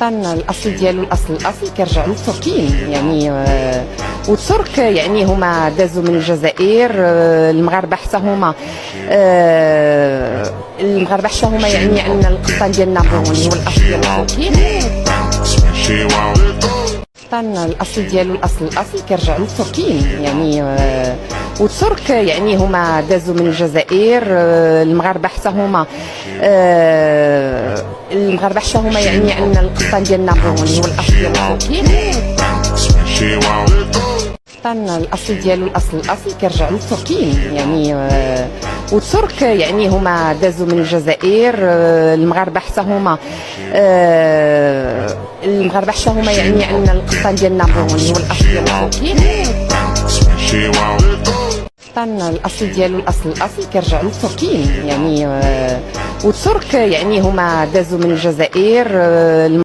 طن الاصل ديالو الاصل كيرجع للتركيين يعني والترك يعني هما دازوا من الجزائر. المغاربه حتى هما يعني ان القسطان ديال نابليون هو الاصل ديال التركيين. طن الاصل ديالو الاصل كيرجع للتركيين يعني والترك يعني هما دازوا من الجزائر. المغاربه حتى هما يعني ان القسطان ديال نابليون هو الاصل ديال التركيين. طن الاصل ديالو الاصل كيرجع للتركيين يعني والترك يعني هما دازوا من الجزائر. المغاربه حتى هما يعني ان القسطان ديال نابليون هو الاصل ديال التركيين. طن الاصل ديالو الاصل كيرجع للتركيين يعني والترك يعني هما دازوا من الجزائر.